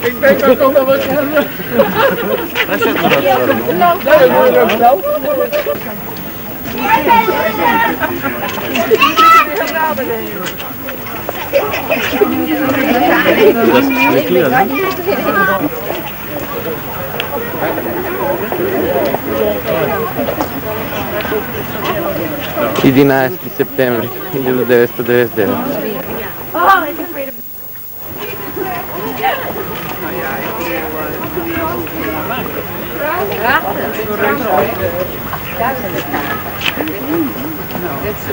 Ik weet wel toch wel wat hebben. Daar zit me dat zo. Dat is de kleur, hè? I 11 septembri 1999. Oh, ik heb weer een...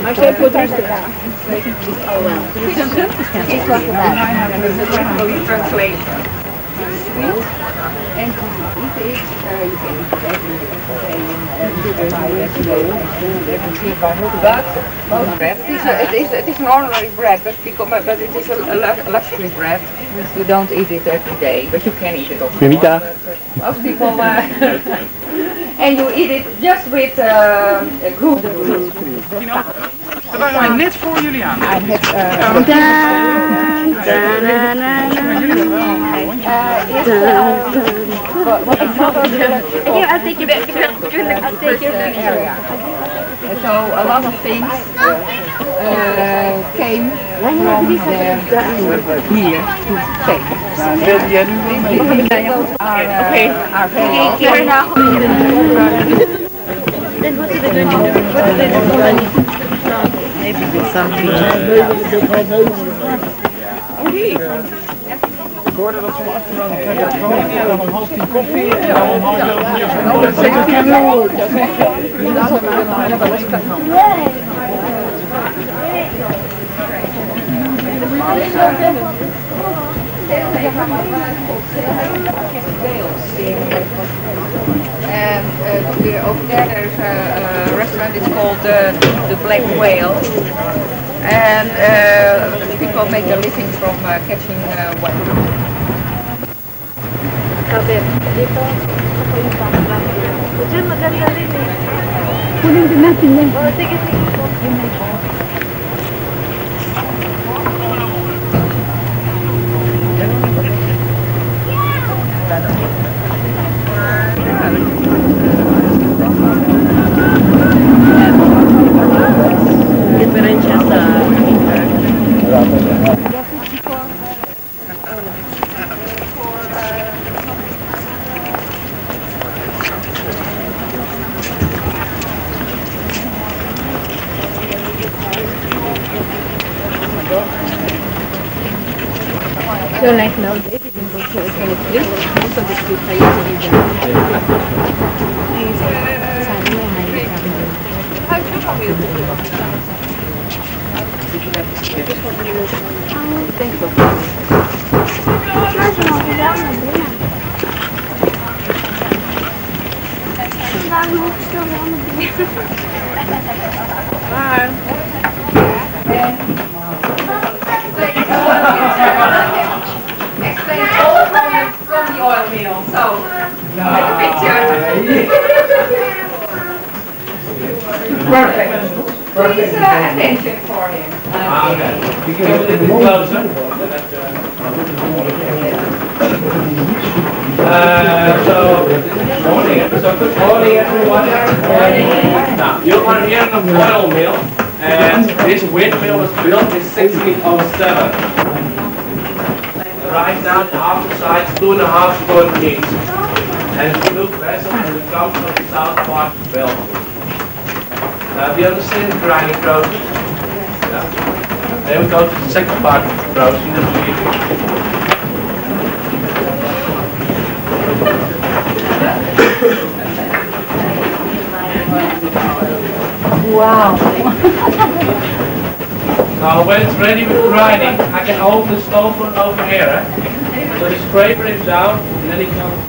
Maar zij moet daar staan. It is an ordinary bread, but it is a luxury bread. You don't eat it every day, but you can eat it. Goedemiddag. Most people, and you eat it just with good fruit. Daar waren we net voor jullie aan. I'll take you back. I'll take you area. So a lot of things came from here to take. Are very Then what are they going to do? What are they going to do? Maybe with something. Ik hoorde dat ze om 8 uur aan het telefoon en dan om 9:30 koffie en dan om And over there is a restaurant. It's called the Black Whale, and people make a living from catching whale. Zo lijkt nou deze winkel zo in het licht. Dat is goed bij je te Ik denk dat wel. Maar ze mogen wel naar binnen. Waarom moet je wel naar binnen? Maar... Explain all from the oil mill. So, take a picture. Perfect. Please attention for him. Okay. You can get a little closer. So good morning everyone. Now, you are here in the oil mill, and this windmill was built in 1607. Right down the opposite sides, 2.5 ton each. And it's a blue vessel, and it comes from the south part of Belgium. Do you understand the grinding process? Yeah. Then we go to the second part of the process, that's heating. Wow. Now when it's ready with grinding, I can open the stove from over here. Eh? So the scraper is down, and then it comes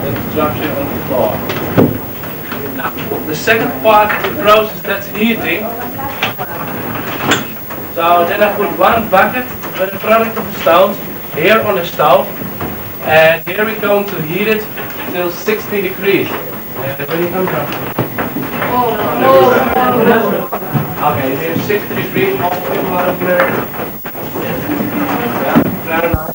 the construction on the floor. Now, the second part of the process, that's heating. So then I put one bucket with a product of the stones here on the stove, and here we're going to heat it till 60 degrees. Where do you come from? Okay, here's 60 degrees, all people are up there. Yeah, very nice.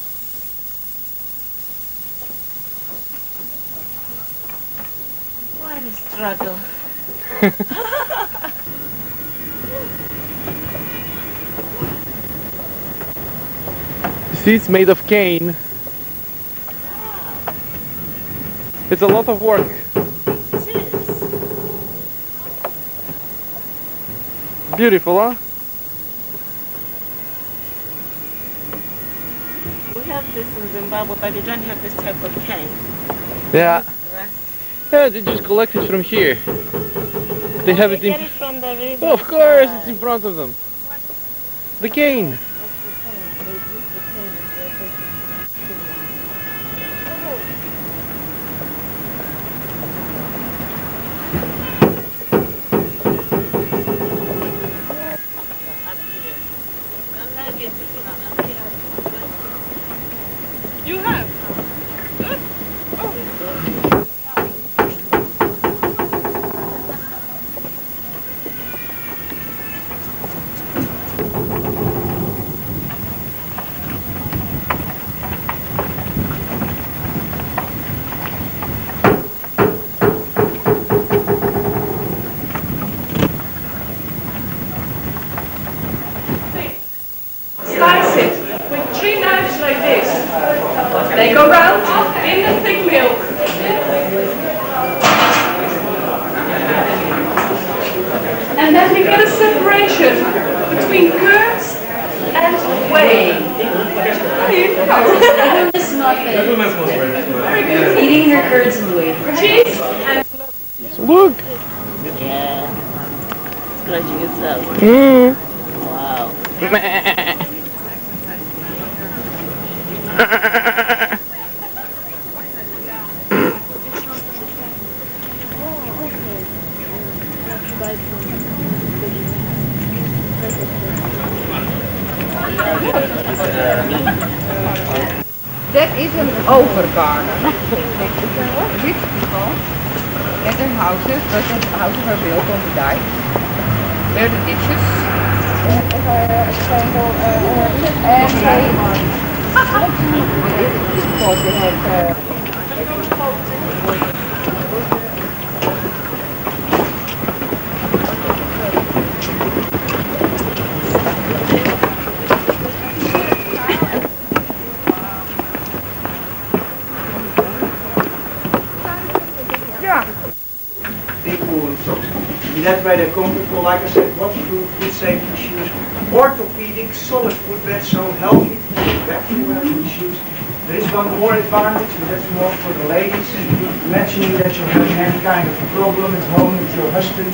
What a struggle. You see, it's made of cane. It's a lot of work. It is. Beautiful, huh? We have this in Zimbabwe, but they don't have this type of cane. Yeah. Right. Yeah, they just collect it from here. They have it Get in... it from the river. Oh, of course, it's in front of them. The cane. What's the cane? They use the cane as their You have? Slice it with 3 knives like this. They go round in the thick milk. And then we get a separation between curds and whey. This muffin. Eating her curds and whey. Cheese and Look. Yeah. Scratching itself. Mm. Wow. That is an overgarden. Rich people at their houses, but the houses are built on the dike. There are the ditches. And they because they have That's where they're comfortable. Like I said, what to do, food safety shoes, orthopedic, solid footbed, so healthy footbed shoes. There is one more advantage, but that's more for the ladies. Imagining that you're having any kind of a problem at home with your husband.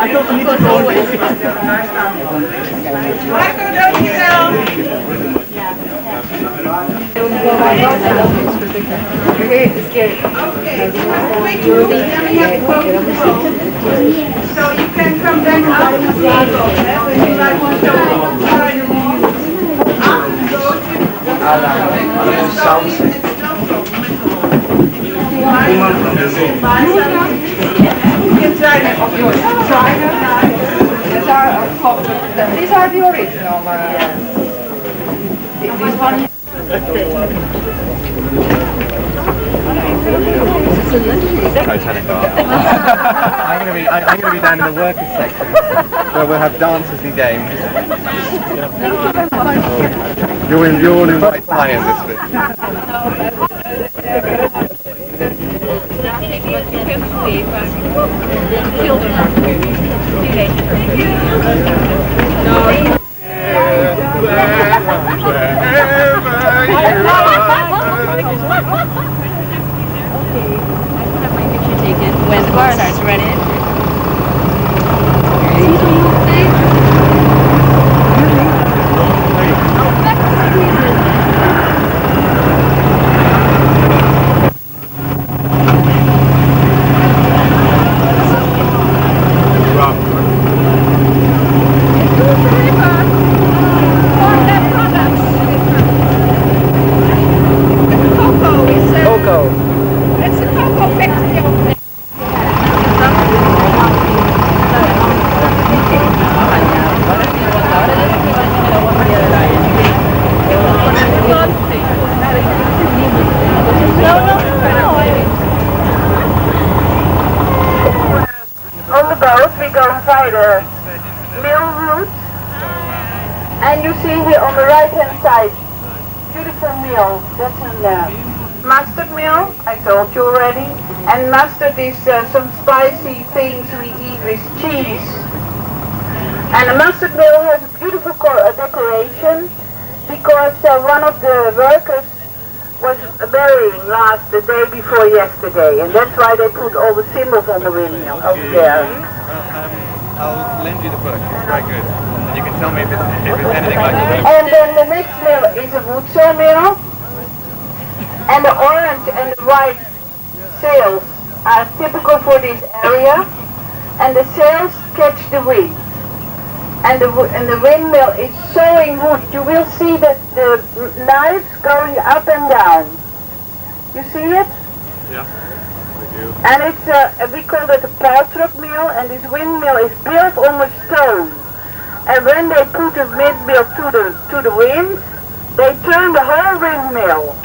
I thought you need to go away. So you can come back out of the table when you like to go Zaanse. These are the original. This one. Titanic art. I'm gonna be down in the workers section where we'll have dances and games. You're all in white tie in this bit. Children are When the boat starts running. It's road, we go via the mill route. And you see here on the right hand side, beautiful mill. That's a mustard mill, I told you already. And mustard is some spicy things we eat with cheese. And the mustard mill has a beautiful decoration because one of the workers was burying the day before yesterday, and that's why they put all the symbols on the windmill over there. I'll lend you the book, it's very good. And you can tell me if it's anything like it. And then the next mill is a wood saw mill, and the orange and the white sails are typical for this area, and the sails catch the wind. And the windmill is sawing wood. You will see that the knives going up and down. You see it? Yeah, I do. And it's we call it a paltruck mill, and this windmill is built on a stone. And when they put the windmill to the wind, they turn the whole windmill.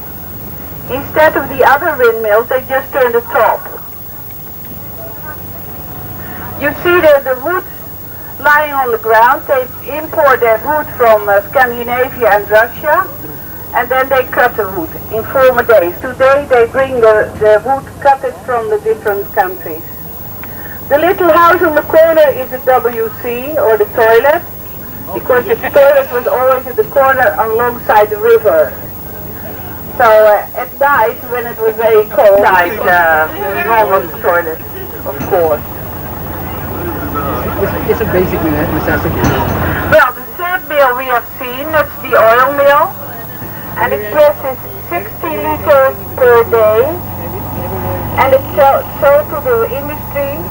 Instead of the other windmills, they just turn the top. You see the wood lying on the ground. They import that wood from Scandinavia and Russia, and then they cut the wood in former days. Today they bring the wood cut it from the different countries. The little house on the corner is a WC, or the toilet, because the toilet was always at the corner alongside the river. So at night, when it was very cold, normal toilet, of course. It's a basic necessity. Well, the third mill we have seen, that's the oil mill, and it presses 60 liters per day, and it's sold to the industry.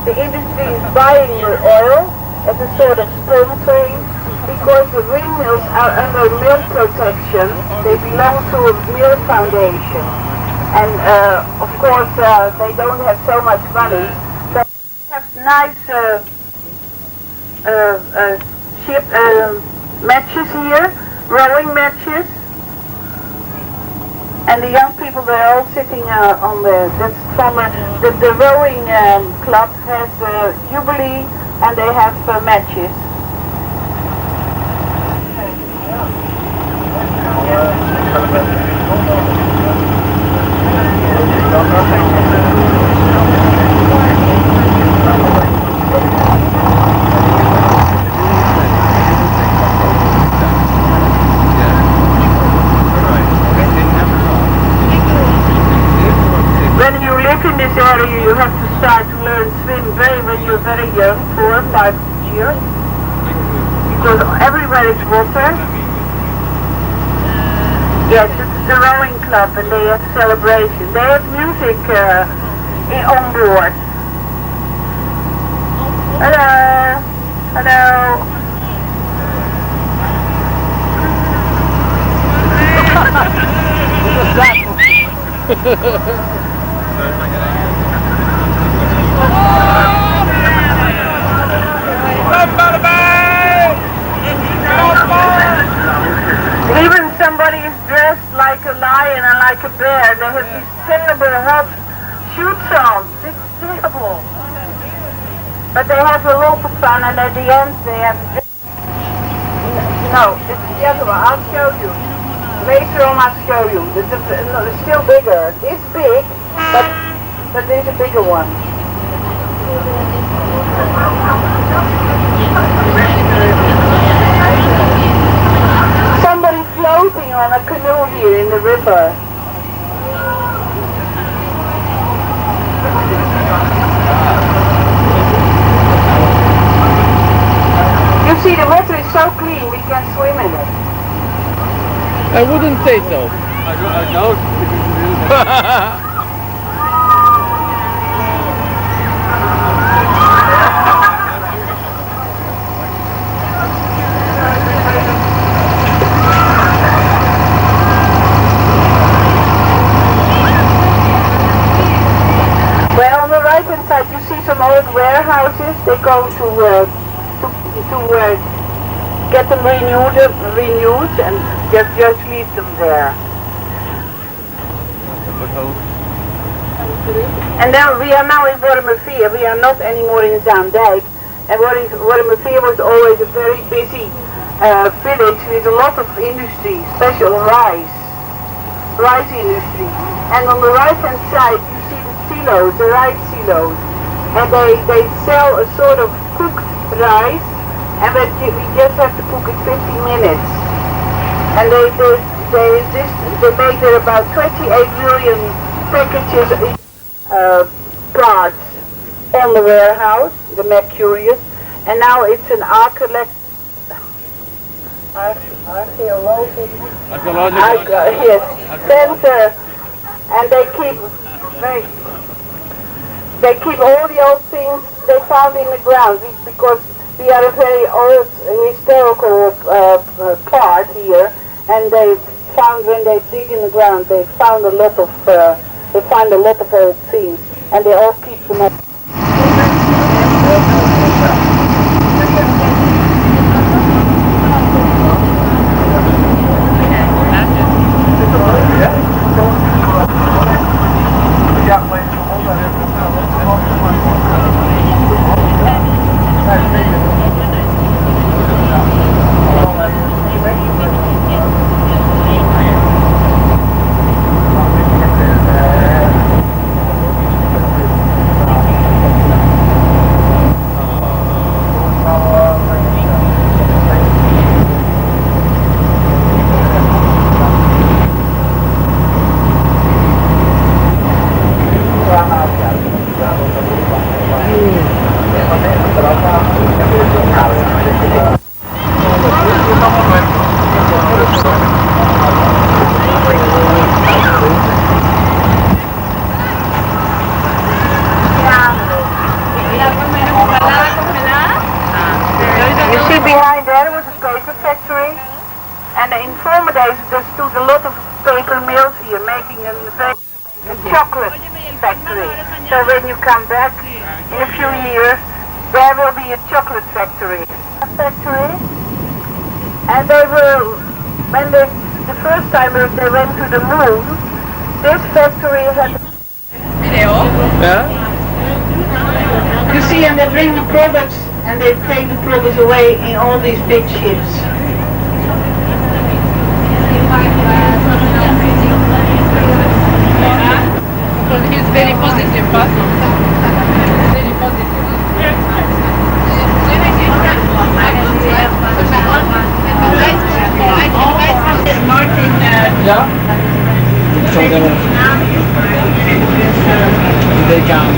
The industry is buying the oil as a sort of sponsoring, because the windmills are under mill protection. They belong to a mill foundation, and of course they don't have so much money. Have nice matches here, rowing matches, and the young people, they're all sitting on that's from the rowing club has jubilee, and they have matches. When you live in this area, you have to start to learn swim when you're very young, 4 or 5 years, because everywhere is water. Yes, it's the rowing club, and they have celebration. They have music on board. Hello, hello. Even somebody is dressed like a lion and like a bear. They have these terrible hot shoots on. It's terrible. But they have a lot of fun, and at the end they have... No, it's the other one. I'll show you. Later on I'll show you. It's still bigger. It's big, but there's a bigger one. Somebody floating on a canoe here in the river. You see, the water is so clean, we can swim in it. I wouldn't say so. I don't. Well, on the right hand side you see some old warehouses. They go to get them renewed and just leave them there. And then we are now in Wormerveer. We are not anymore in Zaandijk. And Wormerveer was always a very busy village with a lot of industry, special rice industry. And on the right hand side you see the silos, the rice silos. And they sell a sort of cooked rice, and we just have to cook it 15 minutes. And they make there about 28 million packages parts on the warehouse, the Mercurius, and now it's an archaeological, yes, center, and they keep all the old things they found in the ground, because we are a very old historical part here, and they found, when they dig in the ground, they find a lot of old things, and they all keep them up. So when you come back in a few years, there will be a chocolate factory. And they were, when the first time they went to the moon, this factory had video. Yeah? You see, and they bring the products and they take the products away in all these big ships. He's very positive person. Very positive. Martin. Ja? They can.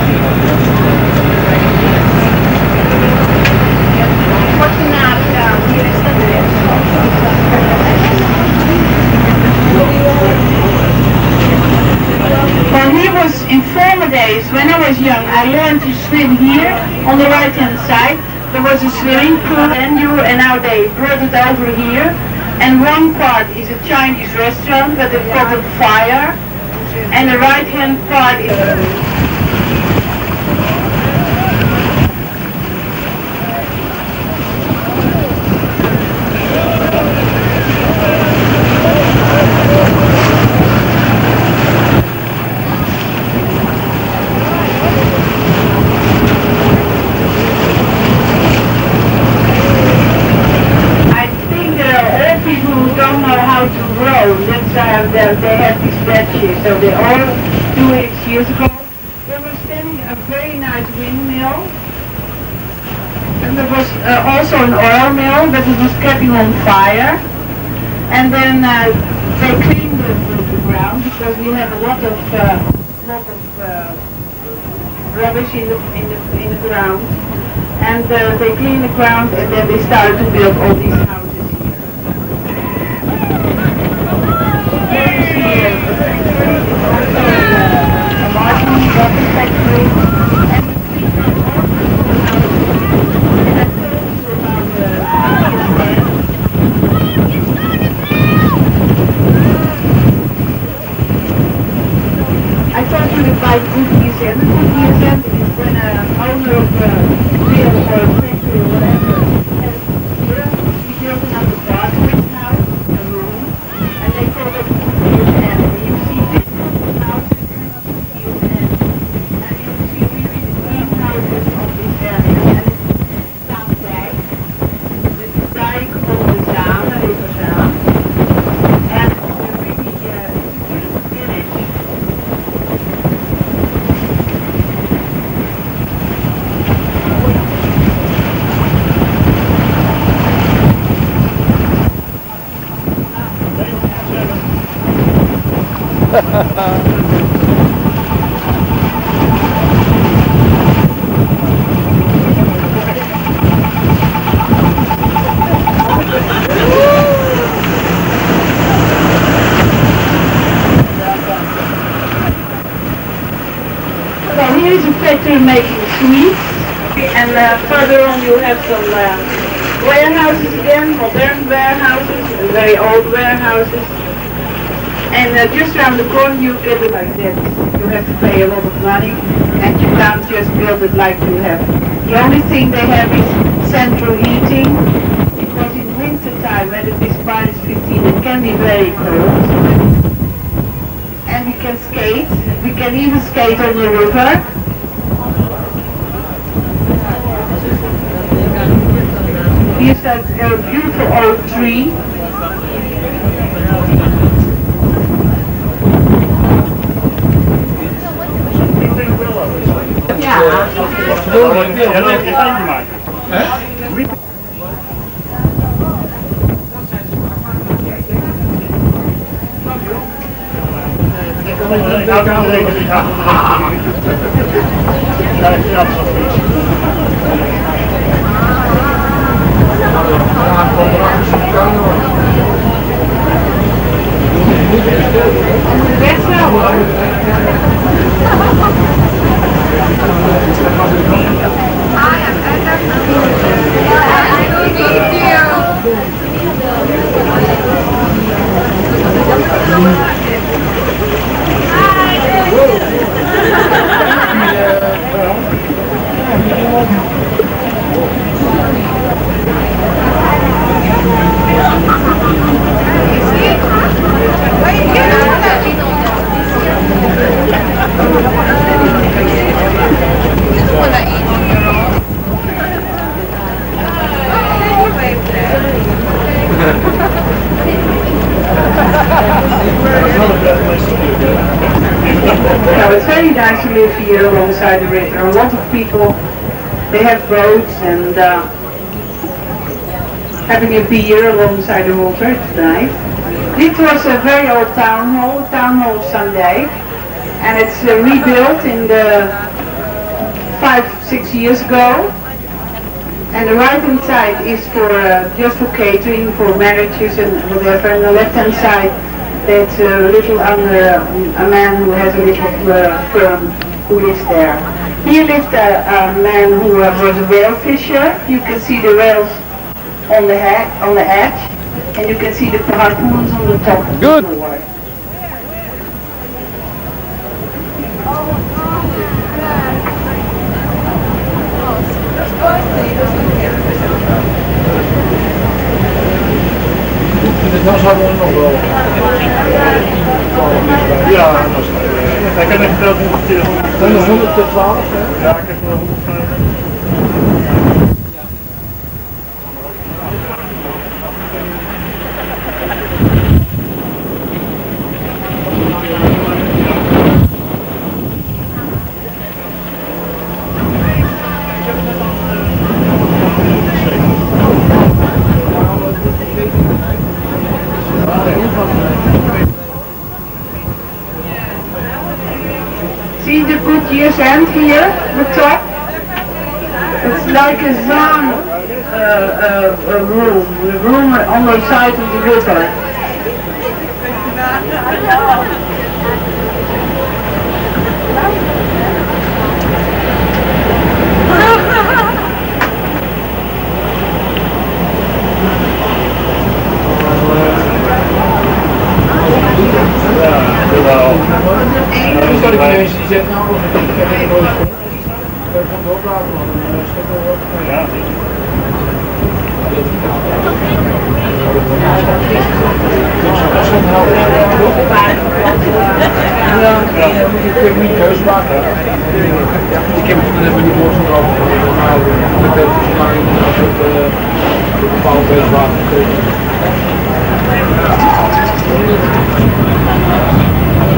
Well, he was in former days, when I was young, I learned to swim here on the right hand side. There was a swimming pool, and now they brought it over here. And one part is a Chinese restaurant, but they've got a fire. And the right hand part is they have these statues, so they all do it years ago. There was then a very nice windmill, and there was also an oil mill, but it was catching on fire. And then they cleaned the ground, because we have a lot of rubbish in the ground. And they cleaned the ground, and then they started to build all these houses. Here is a factory making sweets, and further on you have some warehouses again, modern warehouses, and very old warehouses. And just around the corner you get it like that. You have to pay a lot of money, and you can't just build it like you have. The only thing they have is central heating, because in winter time when it is -15 it can be very cold. And we can skate. We can even skate on the river. Here's that beautiful old tree. It's very nice to live here alongside the river. A lot of people, they have boats and having a beer alongside the water, it's nice. This was a very old town hall of Sunday, and it's rebuilt in the 5-6 years ago. And the right hand side is for just for catering, for marriages and whatever. And the left hand side, that's a little under a man who has a little firm who lives there. Here lived a man who was a whale fisher. You can see the whales on the edge, and you can see the harpoons on the top of the board. Dan zouden we nog wel. Ja, dat is leuk. Ik heb net verteld hoeveel. 112, hè? Ja, ik heb wel 105. See the good year's end here, the top? It's like a Zaanse room on the side of the river.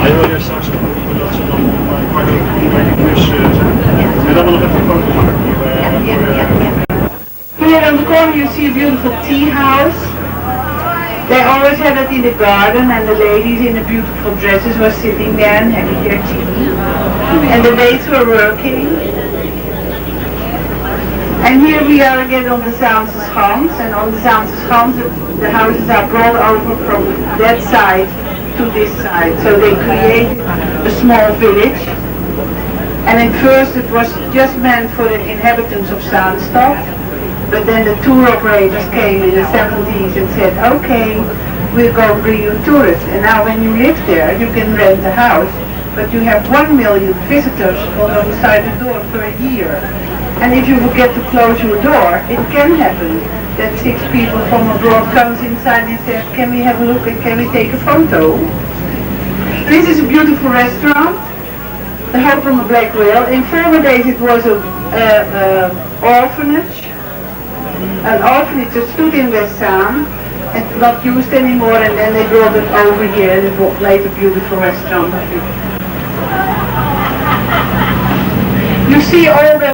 Hij wil je straks roepen dat ze dan om kwart over 4 bij die bus zijn. En dan nog even een foto maken hier. Here on the corner you see a beautiful tea house. They always had it in the garden, and the ladies in the beautiful dresses were sitting there and having their tea. And the maids were working. And here we are again on the Zaanse Schans, and on the Zaanse Schans the houses are brought over from that side to this side. So they created a small village. And at first it was just meant for the inhabitants of Zaanse. But then the tour operators came in the 70s and said, okay, we're going to bring you tourists. And now when you live there, you can rent a house, but you have 1 million visitors alongside the door per year. And if you forget to close your door, it can happen that 6 people from abroad comes inside and says, can we have a look and can we take a photo? This is a beautiful restaurant, the Hope on the Black Whale. In former days it was an orphanage. An orphanage that stood in Zaanse and not used anymore, and then they brought it over here and it was made a beautiful restaurant of it. You see all the